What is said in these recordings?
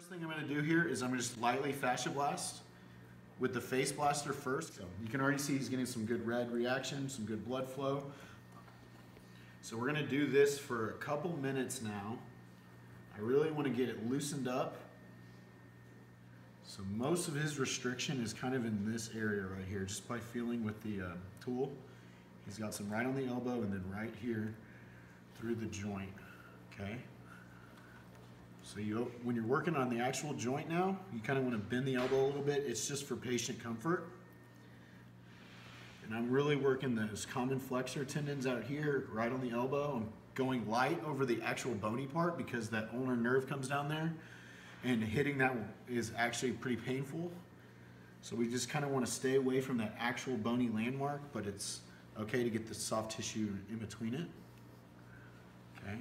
First thing I'm going to do here is I'm going to just lightly fascia blast with the FasciaBlaster first. So you can already see he's getting some good red reaction, some good blood flow. So we're going to do this for a couple minutes now. I really want to get it loosened up. So most of his restriction is kind of in this area right here, just by feeling with the tool. He's got some right on the elbow and then right here through the joint, okay? So when you're working on the actual joint now, you kind of want to bend the elbow a little bit. It's just for patient comfort. And I'm really working those common flexor tendons out here, right on the elbow. I'm going light over the actual bony part because that ulnar nerve comes down there, and hitting that is actually pretty painful. So we just kind of want to stay away from that actual bony landmark, but it's okay to get the soft tissue in between it. Okay.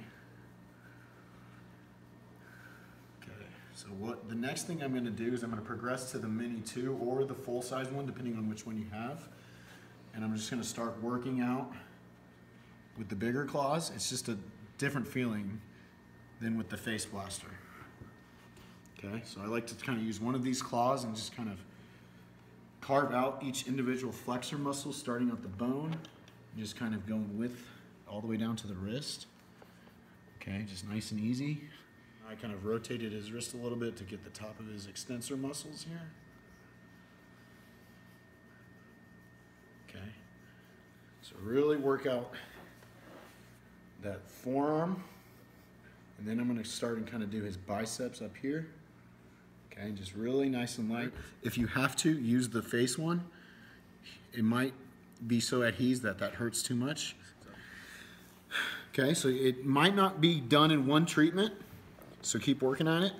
So the next thing I'm going to do is I'm going to progress to the Mini 2 or the full-size one, depending on which one you have. And I'm just going to start working out with the bigger claws. It's just a different feeling than with the FasciaBlaster. Okay, so I like to kind of use one of these claws and just kind of carve out each individual flexor muscle, starting at the bone, and just kind of going with all the way down to the wrist. Okay, just nice and easy. I kind of rotated his wrist a little bit to get the top of his extensor muscles here. Okay, so really work out that forearm, and then I'm going to start and kind of do his biceps up here. Okay, just really nice and light. If you have to use the face one, it might be so adhesive that hurts too much. Okay, so it might not be done in one treatment. So keep working on it.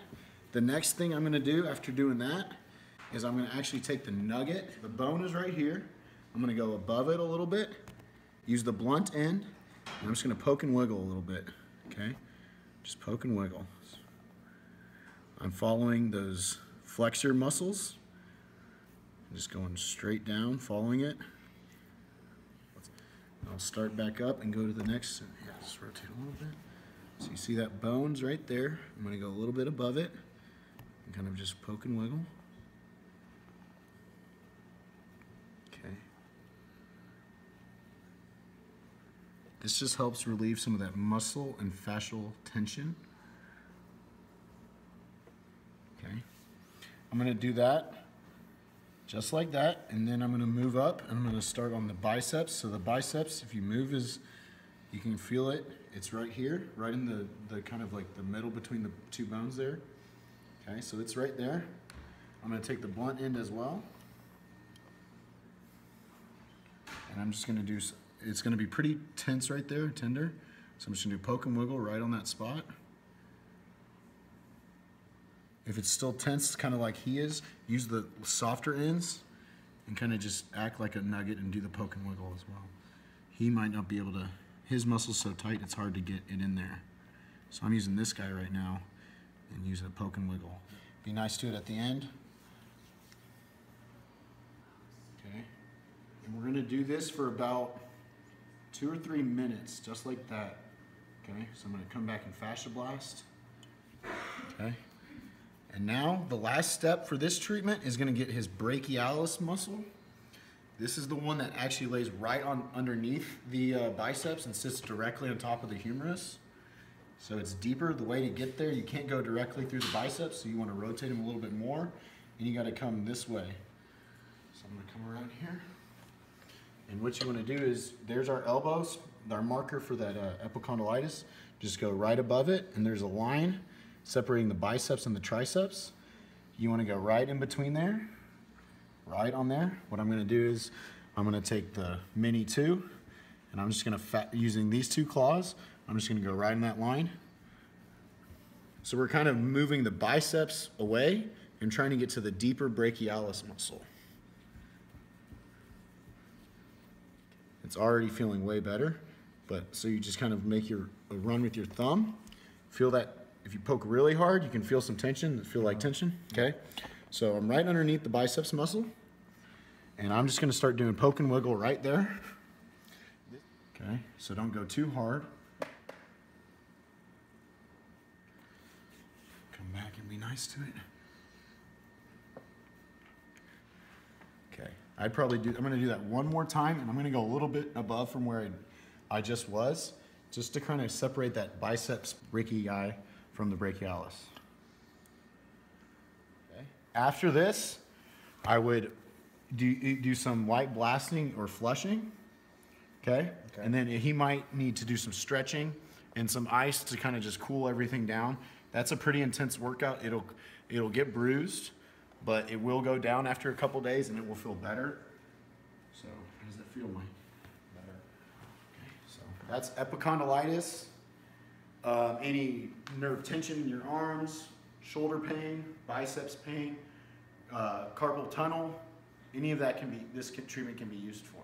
The next thing I'm going to do after doing that is I'm going to actually take the nugget. The bone is right here. I'm going to go above it a little bit, use the blunt end, and I'm just going to poke and wiggle a little bit. Okay? Just poke and wiggle. I'm following those flexor muscles. I'm just going straight down, following it. I'll start back up and go to the next. Yeah, just rotate a little bit. So you see that bone's right there. I'm going to go a little bit above it and kind of just poke and wiggle. Okay. This just helps relieve some of that muscle and fascial tension. Okay. I'm going to do that just like that, and then I'm going to move up and I'm going to start on the biceps. So the biceps, if you move, you can feel it. It's right here, right in the kind of like the middle between the two bones there. Okay, so it's right there. I'm going to take the blunt end as well. And I'm just going to do, it's going to be pretty tense right there, tender. So I'm just going to do poke and wiggle right on that spot. If it's still tense, kind of like he is, use the softer ends and kind of just act like a nugget and do the poke and wiggle as well. He might not be able to. His muscle's so tight, it's hard to get it in there. So I'm using this guy right now and using a poke and wiggle. Be nice to it at the end. Okay. And we're gonna do this for about 2 or 3 minutes, just like that. Okay, so I'm gonna come back and fascia blast. Okay. And now the last step for this treatment is gonna get his brachialis muscle. This is the one that actually lays right on underneath the biceps and sits directly on top of the humerus. So it's deeper. The way to get there, you can't go directly through the biceps, so you want to rotate them a little bit more, and you got to come this way. So I'm going to come around here. And what you want to do is, there's our elbows, our marker for that epicondylitis. Just go right above it, and there's a line separating the biceps and the triceps. You want to go right in between there. Right on there. What I'm going to do is I'm going to take the Mini 2 and I'm just going to, using these two claws, I'm just going to go right in that line. So we're kind of moving the biceps away and trying to get to the deeper brachialis muscle. It's already feeling way better, but so you just kind of make a run with your thumb. Feel that if you poke really hard, you can feel some tension, feel like tension, okay? So I'm right underneath the biceps muscle, and I'm just going to start doing poke and wiggle right there. Okay, so don't go too hard. Come back and be nice. ice to it. Okay, I'm gonna do that one more time, and I'm gonna go a little bit above from where I just was, just to kind of separate that biceps brachii from the brachialis. Okay. After this, I would do some light blasting or flushing. Okay? And then he might need to do some stretching and some ice to kind of just cool everything down. That's a pretty intense workout. It'll get bruised, but it will go down after a couple days and it will feel better. So how does that feel, Mike? Better. Okay, so that's epicondylitis. Any nerve tension in your arms, shoulder pain, biceps pain, carpal tunnel, any of that this treatment can be used for.